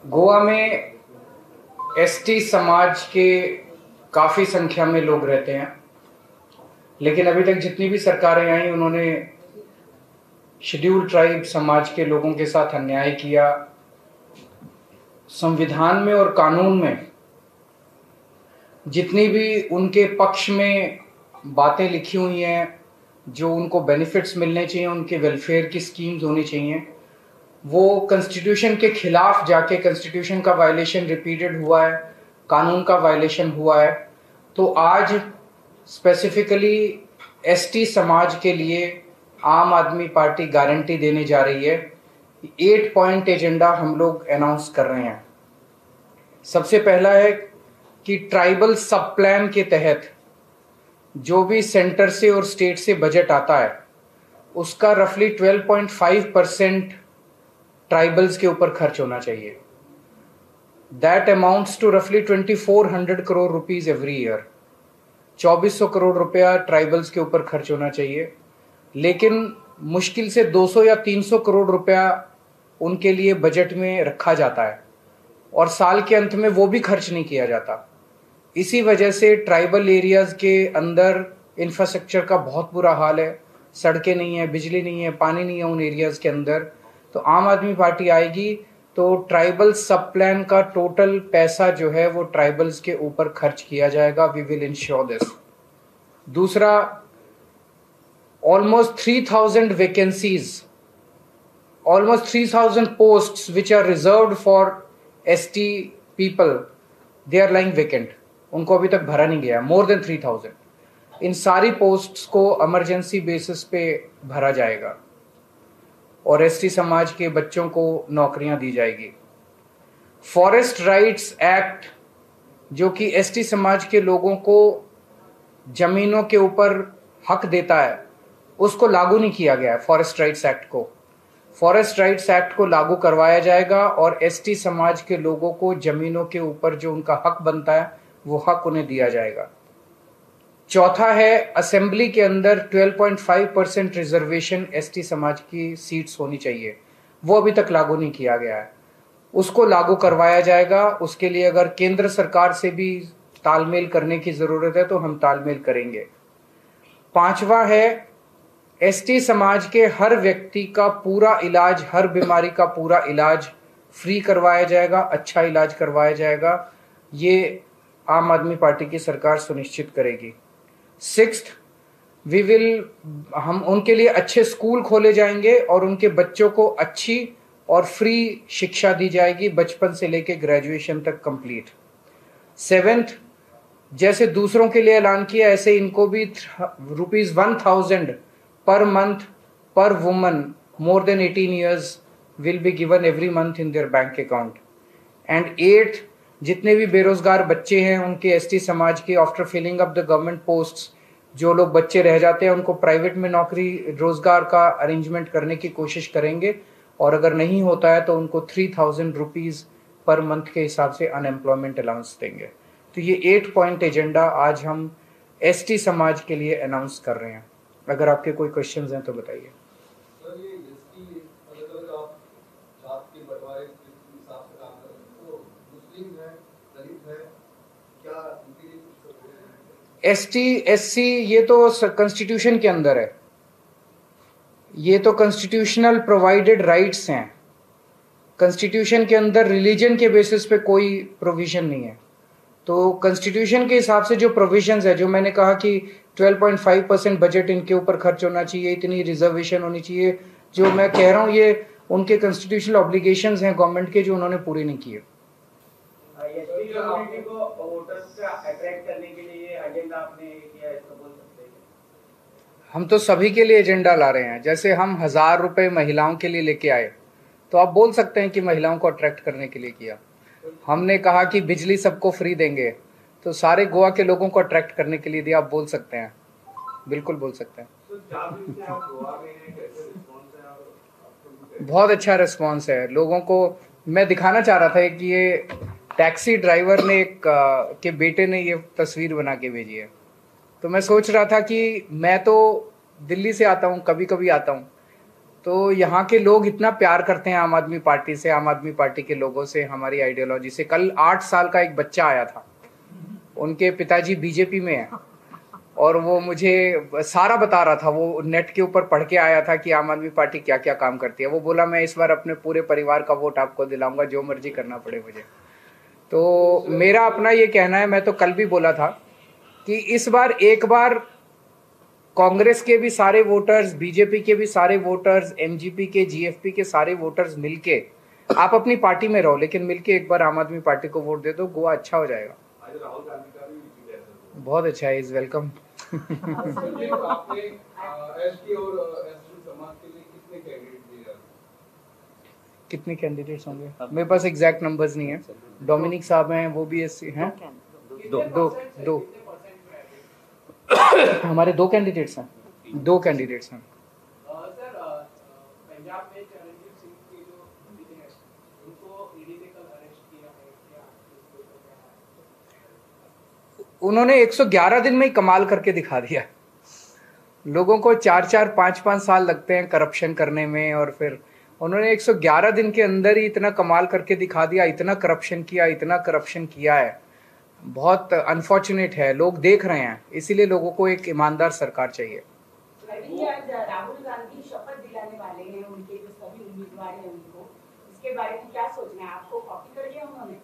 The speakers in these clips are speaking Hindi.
गोवा में एसटी समाज के काफ़ी संख्या में लोग रहते हैं, लेकिन अभी तक जितनी भी सरकारें आई उन्होंने शेड्यूल ट्राइब समाज के लोगों के साथ अन्याय किया। संविधान में और कानून में जितनी भी उनके पक्ष में बातें लिखी हुई हैं, जो उनको बेनिफिट्स मिलने चाहिए, उनके वेलफेयर की स्कीम्स होनी चाहिए, वो कॉन्स्टिट्यूशन के खिलाफ जाके कॉन्स्टिट्यूशन का वायलेशन रिपीटेड हुआ है, कानून का वायलेशन हुआ है। तो आज स्पेसिफिकली एसटी समाज के लिए आम आदमी पार्टी गारंटी देने जा रही है। 8 पॉइंट एजेंडा हम लोग अनाउंस कर रहे हैं। सबसे पहला है कि ट्राइबल सब प्लान के तहत जो भी सेंटर से और स्टेट से बजट आता है उसका रफली 12.5% ट्राइबल्स के ऊपर खर्च होना चाहिए। दैट अमाउंट्स टू रफली 2400 crore rupees every year. 2400 crore रुपया ट्राइबल्स के ऊपर खर्च होना चाहिए, लेकिन मुश्किल से 200 या 300 करोड़ रुपया उनके लिए बजट में रखा जाता है और साल के अंत में वो भी खर्च नहीं किया जाता। इसी वजह से ट्राइबल एरियाज के अंदर इंफ्रास्ट्रक्चर का बहुत बुरा हाल है। सड़कें नहीं है, बिजली नहीं है, पानी नहीं है उन एरियाज के अंदर। तो आम आदमी पार्टी आएगी तो ट्राइबल सब प्लान का टोटल पैसा जो है वो ट्राइबल्स के ऊपर खर्च किया जाएगा। We will ensure this. दूसरा, almost 3000 vacancies, almost 3000 posts which are reserved for ST people, they are lying vacant. उनको अभी तक भरा नहीं गया। more than 3000। इन सारी पोस्ट्स को इमरजेंसी बेसिस पे भरा जाएगा और एसटी समाज के बच्चों को नौकरियां दी जाएगी। फॉरेस्ट राइट्स एक्ट जो कि एसटी समाज के लोगों को जमीनों के ऊपर हक देता है, उसको लागू नहीं किया गया है। फॉरेस्ट राइट्स एक्ट को लागू करवाया जाएगा और एसटी समाज के लोगों को जमीनों के ऊपर जो उनका हक बनता है वो हक उन्हें दिया जाएगा। चौथा है, असेंबली के अंदर 12.5% रिजर्वेशन एसटी समाज की सीट्स होनी चाहिए। वो अभी तक लागू नहीं किया गया है, उसको लागू करवाया जाएगा। उसके लिए अगर केंद्र सरकार से भी तालमेल करने की जरूरत है तो हम तालमेल करेंगे। पांचवा है, एसटी समाज के हर व्यक्ति का पूरा इलाज, हर बीमारी का पूरा इलाज फ्री करवाया जाएगा, अच्छा इलाज करवाया जाएगा। ये आम आदमी पार्टी की सरकार सुनिश्चित करेगी। सिक्स्थ, हम उनके लिए अच्छे स्कूल खोले जाएंगे और उनके बच्चों को अच्छी और फ्री शिक्षा दी जाएगी, बचपन से लेकर ग्रेजुएशन तक कंप्लीट। सेवेंथ, जैसे दूसरों के लिए ऐलान किया ऐसे इनको भी ₹1000 per month per woman more than 18 years will be given every month in their bank account. And eighth, जितने भी बेरोजगार बच्चे हैं उनके एसटी समाज के after filling up the government posts, जो लोग बच्चे रह जाते हैं उनको प्राइवेट में नौकरी रोजगार का अरेंजमेंट करने की कोशिश करेंगे और अगर नहीं होता है तो उनको 3000 रुपीज पर मंथ के हिसाब से अनएम्प्लॉयमेंट अलाउंस देंगे। तो ये 8 पॉइंट एजेंडा आज हम एसटी समाज के लिए अनाउंस कर रहे हैं। अगर आपके कोई क्वेश्चंस हैं तो बताइए। एसटी एससी ये तो कॉन्स्टिट्यूशन के अंदर है, ये तो कॉन्स्टिट्यूशनल प्रोवाइडेड राइट्स हैं। कॉन्स्टिट्यूशन के अंदर रिलीजन के बेसिस पे कोई प्रोविजन नहीं है। तो कॉन्स्टिट्यूशन के हिसाब से जो प्रोविजंस है, जो मैंने कहा कि 12.5% बजट इनके ऊपर खर्च होना चाहिए, इतनी रिजर्वेशन होनी चाहिए, जो मैं कह रहा हूँ ये उनके कॉन्स्टिट्यूशनल ऑब्लिगेशंस हैं गवर्नमेंट के, जो उन्होंने पूरे नहीं किए। हम तो सभी के लिए एजेंडा ला रहे हैं। जैसे हम 1000 रुपए महिलाओं के लिए लेके आए तो आप बोल सकते हैं कि महिलाओं को अट्रैक्ट करने के लिए किया। हमने कहा कि बिजली सबको फ्री देंगे तो सारे गोवा के लोगों को अट्रैक्ट करने के लिए दिया। आप बोल सकते हैं, बिल्कुल बोल सकते हैं। बहुत अच्छा रिस्पॉन्स है लोगों को। मैं दिखाना चाह रहा था कि ये टैक्सी ड्राइवर ने के बेटे ने ये तस्वीर बना के भेजी है। तो मैं सोच रहा था कि मैं तो दिल्ली से आता हूँ, कभी कभी आता हूँ, तो यहाँ के लोग इतना प्यार करते हैं आम आदमी पार्टी से, आम आदमी पार्टी के लोगों से, हमारी आइडियोलॉजी से। कल 8 साल का एक बच्चा आया था, उनके पिताजी बीजेपी में हैं और वो मुझे सारा बता रहा था, वो नेट के ऊपर पढ़ के आया था कि आम आदमी पार्टी क्या क्या काम करती है। वो बोला मैं इस बार अपने पूरे परिवार का वोट आपको दिलाऊंगा, जो मर्जी करना पड़े मुझे। तो मेरा अपना ये कहना है, मैं तो कल भी बोला था कि इस बार एक बार कांग्रेस के भी सारे वोटर्स, बीजेपी के भी सारे वोटर्स, एमजीपी के, जीएफपी के सारे वोटर्स मिलके, आप अपनी पार्टी में रहो लेकिन मिलके एक बार आम आदमी पार्टी को वोट दे दो, गोवा अच्छा हो जाएगा। बहुत अच्छा है, इज वेलकम। कितने कैंडिडेट्स होंगे मेरे पास एग्जैक्ट नंबर्स नहीं है। डोमिनिक साहब हैं, वो भी एससी हैं। दो हमारे 2 कैंडिडेट्स हैं, 2 कैंडिडेट्स हैं। सर, पंजाब में चरणजीत सिंह के जो मिले हैं, उनको ईडी ने कल अरेस्ट किया है, क्या उन्होंने 111 दिन में ही कमाल करके दिखा दिया। लोगों को 4-4, 5-5 साल लगते हैं करप्शन करने में, और फिर उन्होंने 111 दिन के अंदर ही इतना कमाल करके दिखा दिया। इतना करप्शन किया है, बहुत अनफॉर्चुनेट है। लोग देख रहे हैं, इसीलिए लोगों को एक ईमानदार सरकार चाहिए। आज राहुल गांधी शपथ दिलाने वाले हैं, उनके जो सभी उम्मीदवार हैं उनको, इसके बारे में क्या सोचना है? आपको कॉपी कर लिया उन्होंने?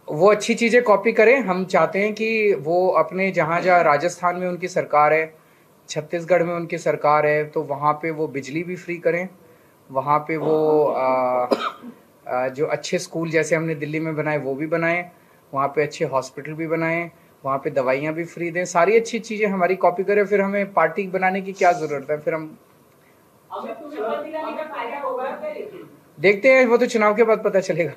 वो अच्छी चीजें कॉपी करें। हम चाहते हैं कि वो अपने जहाँ राजस्थान में उनकी सरकार है, छत्तीसगढ़ में उनकी सरकार है, तो वहाँ पे वो बिजली भी फ्री करें। वहाँ पे वो जो अच्छे स्कूल जैसे हमने दिल्ली में बनाए वो भी बनाएं, वहाँ पे अच्छे हॉस्पिटल भी बनाएं, वहाँ पे दवाइयाँ भी फ्री दें। सारी अच्छी चीज़ें हमारी कॉपी करें, फिर हमें पार्टी बनाने की क्या ज़रूरत है। फिर हम देखते हैं, वो तो चुनाव के बाद पता चलेगा।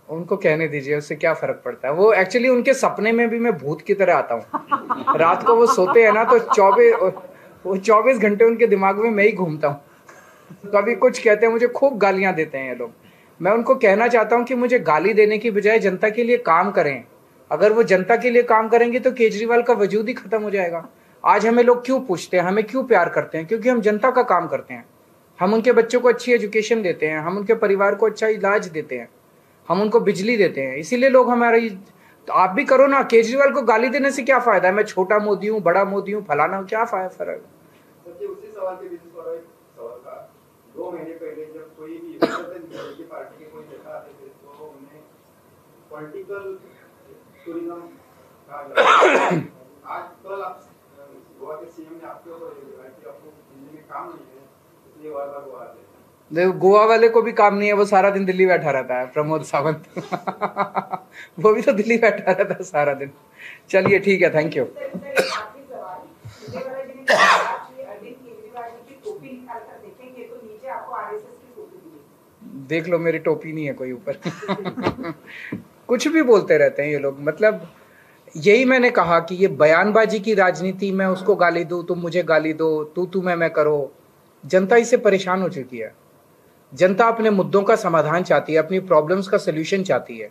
उनको कहने दीजिए, उससे क्या फर्क पड़ता है। वो एक्चुअली उनके सपने में भी मैं भूत की तरह आता हूँ। रात को वो सोते हैं ना, तो 24 घंटे उनके दिमाग में मैं ही घूमता हूँ। कभी कुछ कहते हैं, मुझे खूब गालियां देते हैं ये लोग। मैं उनको कहना चाहता हूँ कि मुझे गाली देने की बजाय जनता के लिए काम करें। अगर वो जनता के लिए काम करेंगे तो केजरीवाल का वजूद ही खत्म हो जाएगा। आज हमें लोग क्यों पूछते हैं, हमें क्यों प्यार करते हैं? क्योंकि हम जनता का काम करते हैं। हम उनके बच्चों को अच्छी एजुकेशन देते हैं, हम उनके परिवार को अच्छा इलाज देते हैं, हम उनको बिजली देते हैं। इसीलिए लोग हमारी, तो आप भी करो ना। केजरीवाल को गाली देने से क्या फायदा है? मैं छोटा मोदी हूँ, बड़ा मोदी हूँ, फलाना हूँ, क्या फर्क है? उसी सवाल के बीच पर एक सवाल था। 2 महीने पहले जब कोई भी पार्टी के कोई नेता आते थे तो उन्हें पॉलिटिकल टूरिज्म कहा जाता है। आजकल आप गोवा के सीएम ने आपके ऊपर कि आपको दिल्ली में काम नहीं है, इसलिए बार-बार गोवा आते हैं। देखो, गोवा वाले को भी काम नहीं है, वो सारा दिन दिल्ली बैठा रहता है, प्रमोद सावंत। वो भी तो दिल्ली बैठा रहता है सारा दिन। चलिए ठीक है, थैंक यू। देख लो, मेरी टोपी नहीं है कोई ऊपर। कुछ भी बोलते रहते हैं ये लोग। मतलब यही मैंने कहा कि ये बयानबाजी की राजनीति, मैं उसको गाली दूं, तुम मुझे गाली दो, तू मैं करो। जनता इससे परेशान हो चुकी है। जनता अपने मुद्दों का समाधान चाहती है, अपनी प्रॉब्लम्स का सोल्यूशन चाहती है।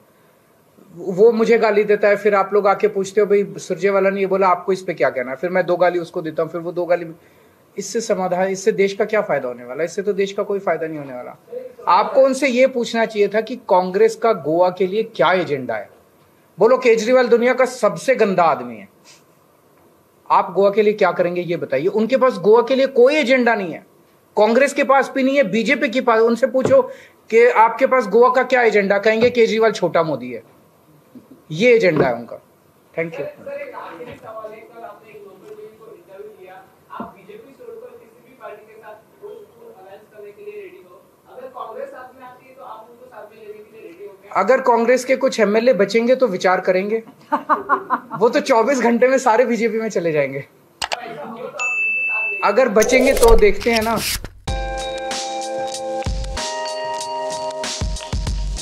वो मुझे गाली देता है, फिर आप लोग आके पूछते हो भाई सुरजेवाला ने ये बोला, आपको इस पे क्या कहना है? फिर मैं 2 गाली उसको देता हूँ, फिर वो 2 गाली। इससे समाधान, इससे देश का क्या फायदा होने वाला? इससे तो देश का कोई फायदा नहीं होने वाला। आपको उनसे ये पूछना चाहिए था कि कांग्रेस का गोवा के लिए क्या एजेंडा है। बोलो केजरीवाल दुनिया का सबसे गंदा आदमी है, आप गोवा के लिए क्या करेंगे ये बताइए। उनके पास गोवा के लिए कोई एजेंडा नहीं है, कांग्रेस के पास भी नहीं है, बीजेपी के पास। उनसे पूछो कि आपके पास गोवा का क्या एजेंडा, कहेंगे केजरीवाल छोटा मोदी है। ये एजेंडा है उनका। Thank you. अगर कांग्रेस के कुछ एमएलए बचेंगे तो विचार करेंगे। वो तो 24 घंटे में सारे बीजेपी में चले जाएंगे। अगर बचेंगे तो देखते हैं ना।